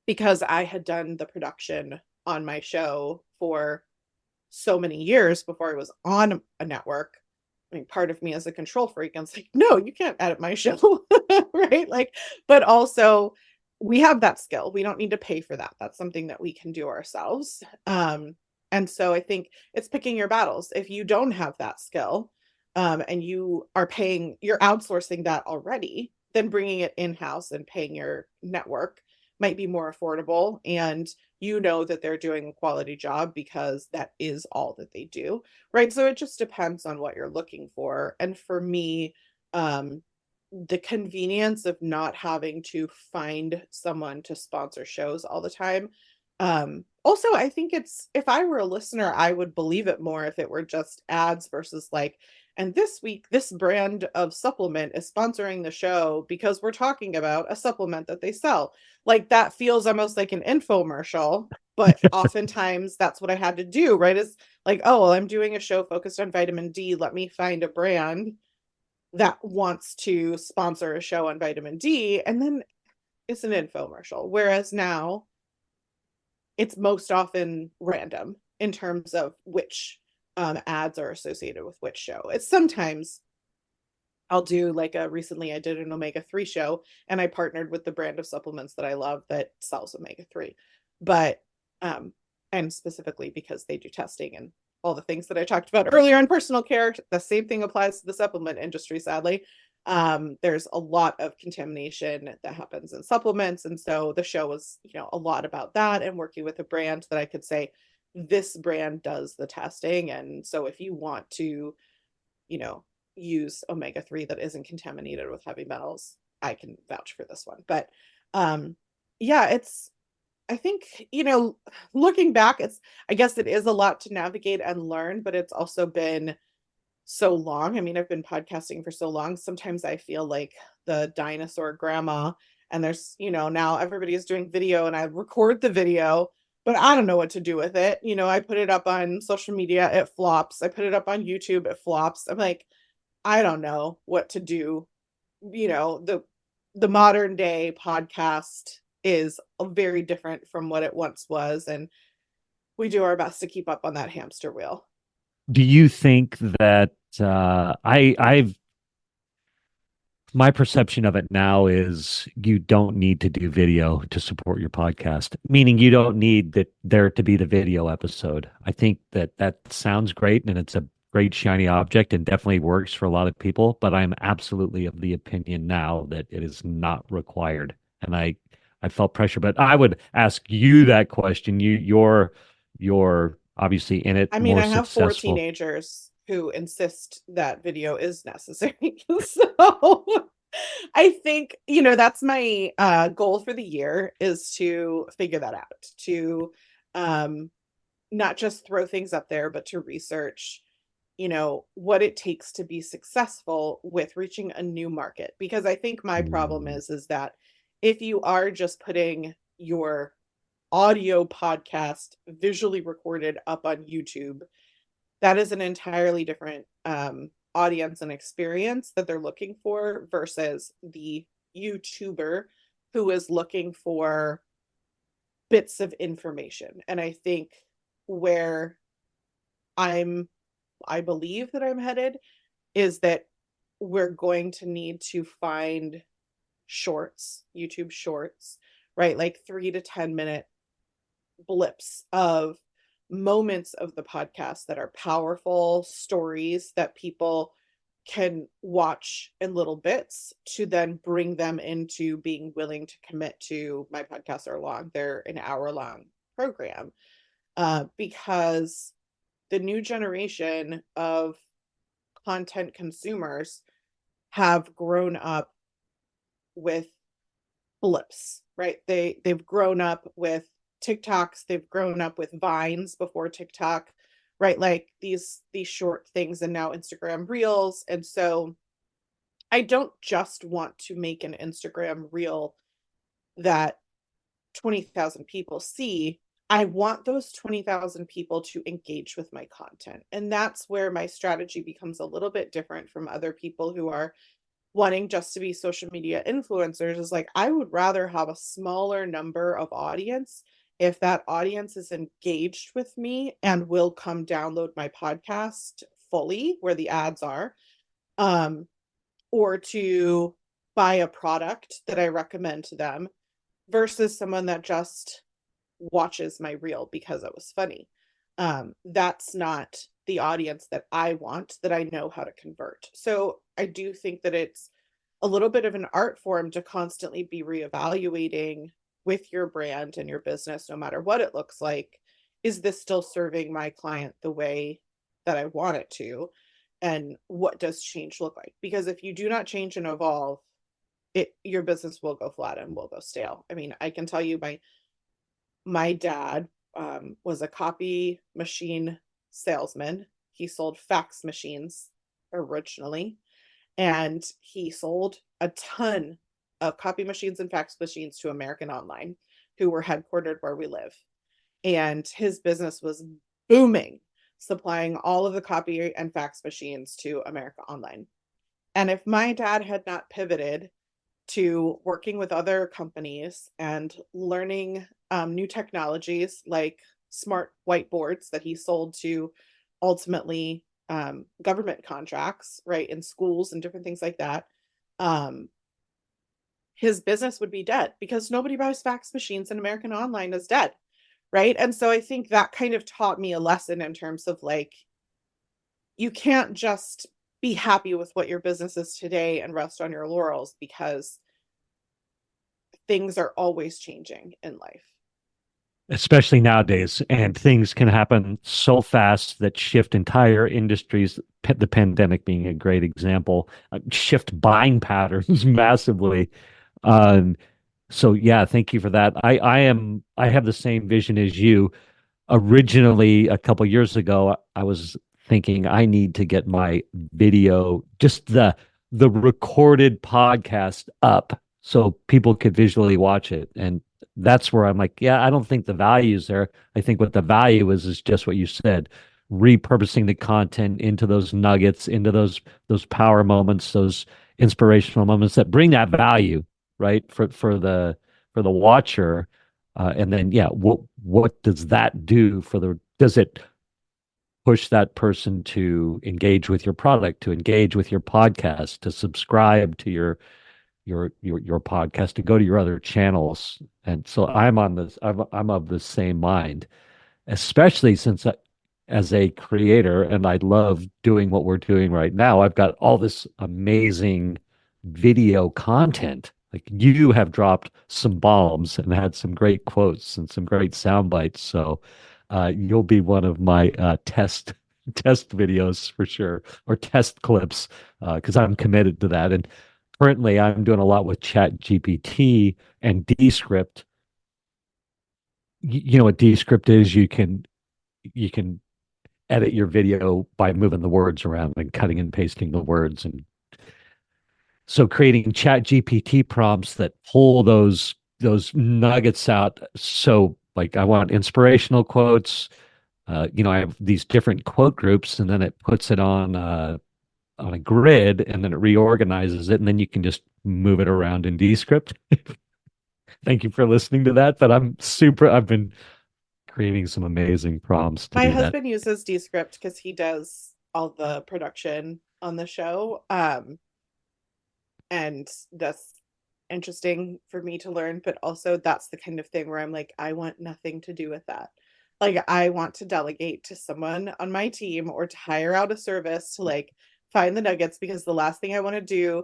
Because I had done the production on my show for so many years before I was on a network. I mean, part of me is a control freak, and it's like, no, you can't edit my show, right? Like, but also we have that skill. We don't need to pay for that. That's something that we can do ourselves. And so I think it's picking your battles. If you don't have that skill, and you're outsourcing that already, then bringing it in house and paying your network might be more affordable, and you know that they're doing a quality job because that is all that they do, right? So it just depends on what you're looking for. And for me, um, the convenience of not having to find someone to sponsor shows all the time. Also, I think it's, if I were a listener, I would believe it more if it were just ads versus like And this week, this brand of supplement is sponsoring the show because we're talking about a supplement that they sell. Like that feels almost like an infomercial, but oftentimes that's what I had to do, right? Is like, oh, well, I'm doing a show focused on vitamin D. Let me find a brand that wants to sponsor a show on vitamin D. And then it's an infomercial. Whereas now it's most often random in terms of which ads are associated with which show. It's sometimes I'll do like recently I did an omega-3 show and I partnered with the brand of supplements that I love that sells omega-3. But and specifically because they do testing and all the things that I talked about earlier in personal care, the same thing applies to the supplement industry, sadly. There's a lot of contamination that happens in supplements. And so the show was, a lot about that and working with a brand that I could say, this brand does the testing. And so if you want to, you know, use omega-3 that isn't contaminated with heavy metals, I can vouch for this one. But yeah, I think, looking back, I guess it is a lot to navigate and learn, but it's also been so long. I mean, I've been podcasting for so long. Sometimes I feel like the dinosaur grandma, and there's, now everybody is doing video and I record the video, but I don't know what to do with it. I put it up on social media, it flops. I put it up on YouTube, it flops. I'm like, I don't know what to do. The modern day podcast is very different from what it once was, and we do our best to keep up on that hamster wheel. Do you think that I've my perception of it now is you don't need to do video to support your podcast, meaning you don't need there to be the video episode. I think that sounds great and it's a great shiny object and definitely works for a lot of people, but I'm absolutely of the opinion now that it is not required. And I felt pressure, but I would ask you that question. You're obviously in it, I mean, more I have 4 successful. teenagers who insist that video is necessary. So I think, that's my goal for the year, is to figure that out, to um, not just throw things up there, but to research, what it takes to be successful with reaching a new market. Because I think my problem Mm. is that if you are just putting your audio podcast visually recorded up on YouTube, that is an entirely different audience and experience that they're looking for versus the YouTuber who is looking for bits of information. And I think where I believe that I'm headed is that we're going to need to find shorts, YouTube shorts, right? Like 3 to 10 minute blips of moments of the podcast that are powerful stories that people can watch in little bits to then bring them into being willing to commit to my podcasts are long. They're an hour long program because the new generation of content consumers have grown up with blips, right? They've grown up with TikToks, they've grown up with Vines before TikTok, right? Like these short things, and now Instagram Reels. And so I don't just want to make an Instagram Reel that 20,000 people see. I want those 20,000 people to engage with my content. And that's where my strategy becomes a little bit different from other people who are wanting just to be social media influencers. Is like, I would rather have a smaller number of audience if that audience is engaged with me and will come download my podcast fully where the ads are, um, or to buy a product that I recommend to them versus someone that just watches my reel because it was funny. That's not the audience that I want, that I know how to convert. So I do think that it's a little bit of an art form to constantly be reevaluating with your brand and your business, no matter what it looks like. Is this still serving my client the way that I want it to? And what does change look like? Because if you do not change and evolve, your business will go flat and will go stale. I mean, I can tell you my dad was a copy machine salesman. He sold fax machines originally, and he sold a ton of copy machines and fax machines to American Online, who were headquartered where we live. And his business was booming, supplying all of the copy and fax machines to America Online. And if my dad had not pivoted to working with other companies and learning new technologies like smart whiteboards that he sold to ultimately government contracts, right, in schools and different things like that, um, his business would be dead because nobody buys fax machines and American Online is dead, right? And so I think that kind of taught me a lesson in terms of like, you can't just be happy with what your business is today and rest on your laurels because things are always changing in life. Especially nowadays, and things can happen so fast that shift entire industries. The pandemic being a great example, shift buying patterns massively. Um, so yeah, thank you for that. I have the same vision as you. Originally, a couple years ago, I was thinking I need to get my video, just the recorded podcast up so people could visually watch it. And that's where I'm like, yeah, I don't think the value is there. I think what the value is just what you said, repurposing the content into those nuggets, into those power moments, those inspirational moments that bring that value, right? For the watcher. And then, yeah, what does that do for the? Does it push that person to engage with your product, to engage with your podcast, to subscribe to your podcast, to go to your other channels? And so I'm on this. I'm of the same mind, especially since as a creator, and I love doing what we're doing right now. I've got all this amazing video content. Like you have dropped some bombs and had some great quotes and some great sound bites. So you'll be one of my test videos for sure, or test clips, because I'm committed to that. And currently, I'm doing a lot with Chat GPT and Descript. You know what Descript is? You can edit your video by moving the words around and cutting and pasting the words. And so creating chat GPT prompts that pull those nuggets out. So like I want inspirational quotes. I have these different quote groups, and then it puts it on a grid, and then it reorganizes it, and then you can just move it around in Descript. Thank you for listening to that. But I've been creating some amazing prompts to My do that. husband uses Descript because he does all the production on the show. And that's interesting for me to learn, but also that's the kind of thing where I'm like, I want nothing to do with that. Like I want to delegate to someone on my team or to hire out a service to like find the nuggets, because the last thing I want to do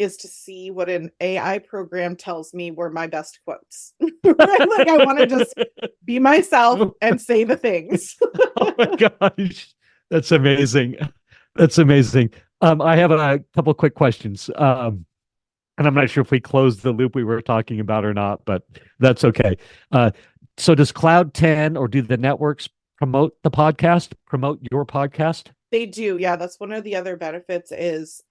is to see what an AI program tells me were my best quotes. Right? Like I want to just be myself and say the things. Oh my gosh, that's amazing. That's amazing. I have a couple quick questions. And I'm not sure if we closed the loop we were talking about or not, but that's okay. Uh, so does Cloud 10 or do the networks promote the podcast, promote your podcast? They do. Yeah, that's one of the other benefits is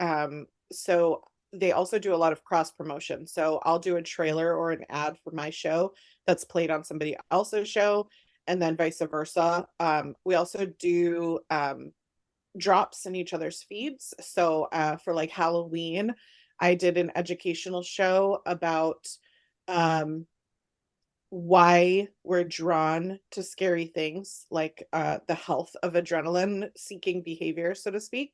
so they also do a lot of cross promotion. So I'll do a trailer or an ad for my show that's played on somebody else's show, and then vice versa. We also do drops in each other's feeds. So for like Halloween, I did an educational show about um why we're drawn to scary things, like the health of adrenaline seeking behavior, so to speak.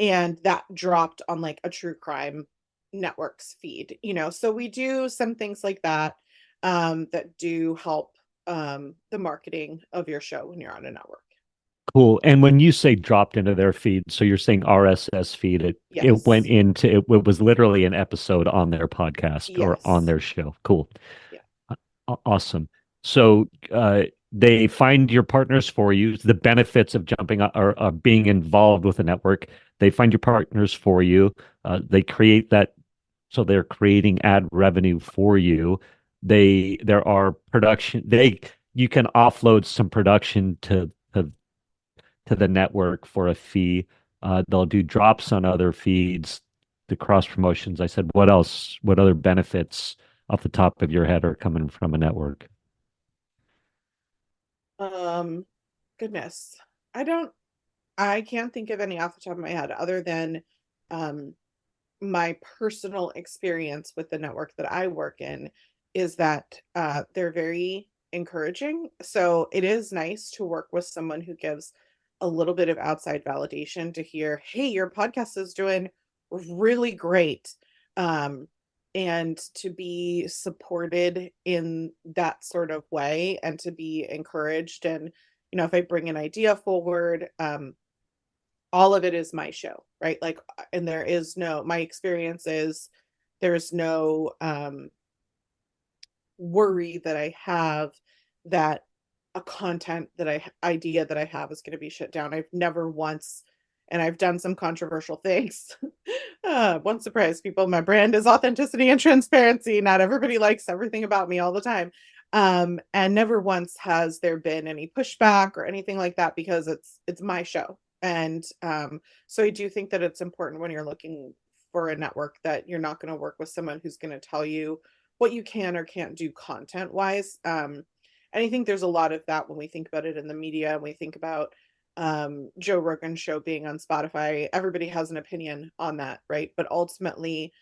And that dropped on like a true crime network's feed, So we do some things like that that do help the marketing of your show when you're on a network. Cool. And when you say dropped into their feed, so you're saying RSS feed, it went Yes. into it was literally an episode on their podcast or on Yes. their show. Cool. Yeah. Awesome. So they find your partners for you. The benefits of jumping or being involved with a network. They find your partners for you. They create that, so they're creating ad revenue for you. There are production. You can offload some production to the network for a fee. They'll do drops on other feeds, the cross promotions. I said, what else? What other benefits off the top of your head are coming from a network? Um, Goodness. I don't I can't think of any off the top of my head other than um my personal experience with the network that I work in is that they're very encouraging. So it is nice to work with someone who gives a little bit of outside validation to hear, hey, your podcast is doing really great. Um, and to be supported in that sort of way and to be encouraged. And, if I bring an idea forward, all of it is my show, right? Like, and there is no, my experience is there's no worry that I have that a content that idea that I have is going to be shut down. I've never once, and I've done some controversial things. Won't surprise people. My brand is authenticity and transparency. Not everybody likes everything about me all the time. And never once has there been any pushback or anything like that because it's my show. And so I do think that it's important when you're looking for a network that you're not going to work with someone who's going to tell you what you can or can't do content wise. And I think there's a lot of that when we think about it in the media and we think about Joe Rogan's show being on Spotify. Everybody has an opinion on that, right? But ultimately,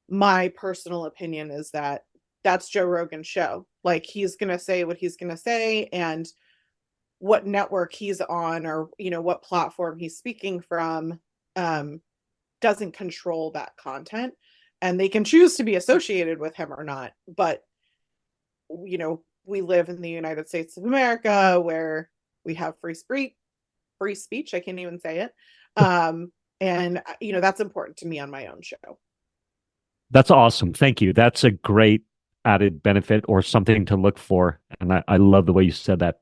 my personal opinion is that that's Joe Rogan's show. Like he's going to say what he's going to say and what network he's on or what platform he's speaking from um doesn't control that content, and they can choose to be associated with him or not. But we live in the United States of America where we have free speech. I can't even say it. And that's important to me on my own show. That's awesome. Thank you. That's a great added benefit or something to look for. And I love the way you said that.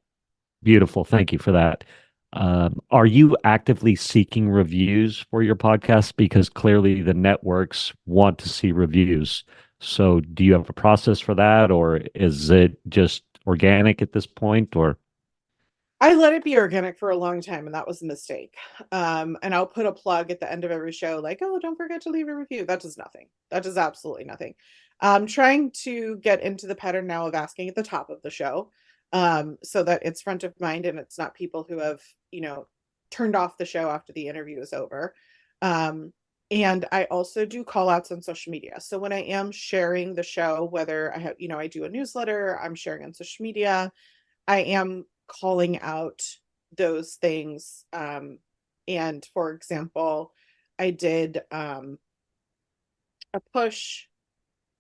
Beautiful. Thank you for that. Are you actively seeking reviews for your podcast? Because clearly the networks want to see reviews. So do you have a process for that, or is it just organic at this point? Or I let it be organic for a long time, and that was a mistake. And I'll put a plug at the end of every show, like, "Oh, don't forget to leave a review." That does nothing. That does absolutely nothing. I'm trying to get into the pattern now of asking at the top of the show, so that it's front of mind and it's not people who have, turned off the show after the interview is over. Um, and I also do call outs on social media. So when I am sharing the show, whether I have, I do a newsletter, I'm sharing on social media, I am calling out those things. And for example, I did a push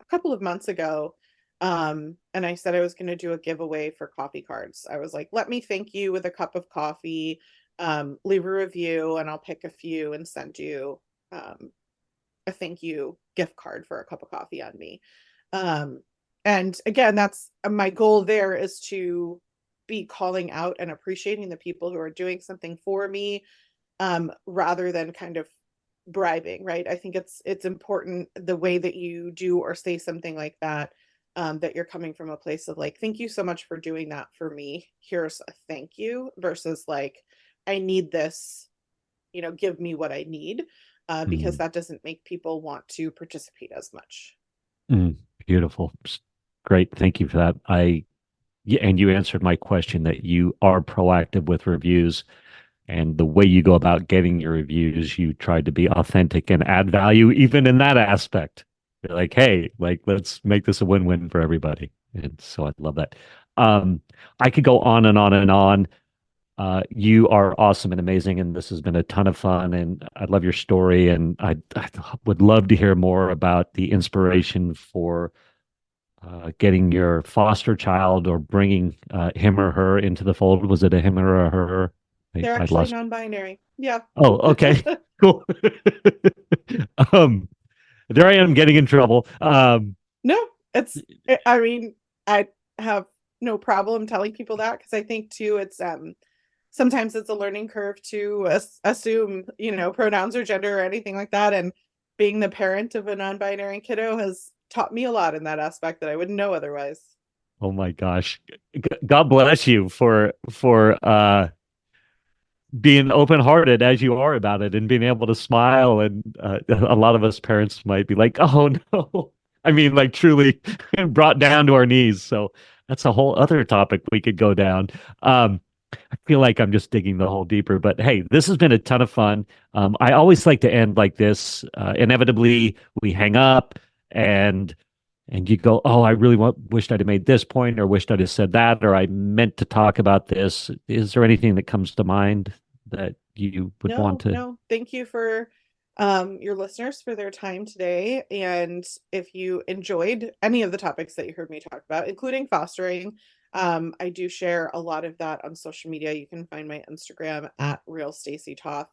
a couple of months ago. And I said I was going to do a giveaway for coffee cards. I was like, let me thank you with a cup of coffee, leave a review, and I'll pick a few and send you um, a thank you gift card for a cup of coffee on me. Um, and again, that's my goal there is to be calling out and appreciating the people who are doing something for me, rather than kind of bribing, right? I think it's important the way that you do or say something like that, that you're coming from a place of like, thank you so much for doing that for me. Here's a thank you versus like, I need this, give me what I need, because mm, that doesn't make people want to participate as much. mm, beautiful. Great. Thank you for that. Yeah, and you answered my question that you are proactive with reviews. And the way you go about getting your reviews, you try to be authentic and add value even in that aspect. You're like, hey, like let's make this a win-win for everybody. And so I love that. Um, I could go on and on and on. You are awesome and amazing, and this has been a ton of fun. And I love your story, and I would love to hear more about the inspiration for getting your foster child or bringing him or her into the fold. Was it a him or a her? They're I actually lost. non-binary. Yeah. Oh, okay, cool. um, there I am getting in trouble. No, I mean, I have no problem telling people that because I think too, it's sometimes it's a learning curve to assume, pronouns or gender or anything like that. And being the parent of a non-binary kiddo has taught me a lot in that aspect that I wouldn't know otherwise. oh my gosh, God bless you for being open-hearted as you are about it and being able to smile. And a lot of us parents might be like, oh no. I mean, like truly brought down to our knees. So that's a whole other topic we could go down. I feel like I'm just digging the hole deeper, but hey, this has been a ton of fun. I always like to end like this. Inevitably, we hang up and you go, oh, I really wished I'd have made this point or wished I'd have said that, or I meant to talk about this. Is there anything that comes to mind that you would want No, to? no. Thank you for your listeners for their time today. And if you enjoyed any of the topics that you heard me talk about, including fostering, I do share a lot of that on social media. You can find my Instagram at real Stacy Toth.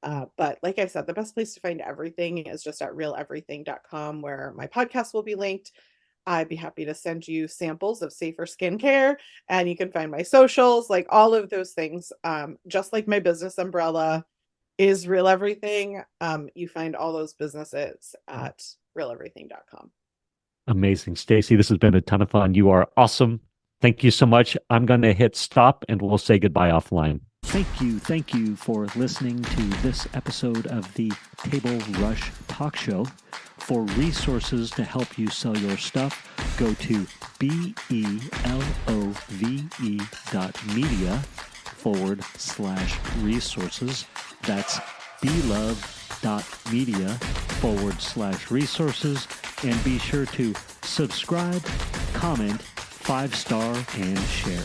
But like I said, the best place to find everything is just at realeverything.com, where my podcast will be linked. I'd be happy to send you samples of safer skincare, and you can find my socials, like all of those things. Just like my business umbrella is Real Everything. You find all those businesses at realeverything.com. Amazing, Stacy. This has been a ton of fun. You are awesome. Thank you so much. I'm going to hit stop and we'll say goodbye offline. Thank you for listening to this episode of the Table Rush Talk Show. For resources to help you sell your stuff, go to belove.media/resources. That's belove.media/resources. And be sure to subscribe, comment, 5-star, and share.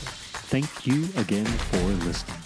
Thank you again for listening.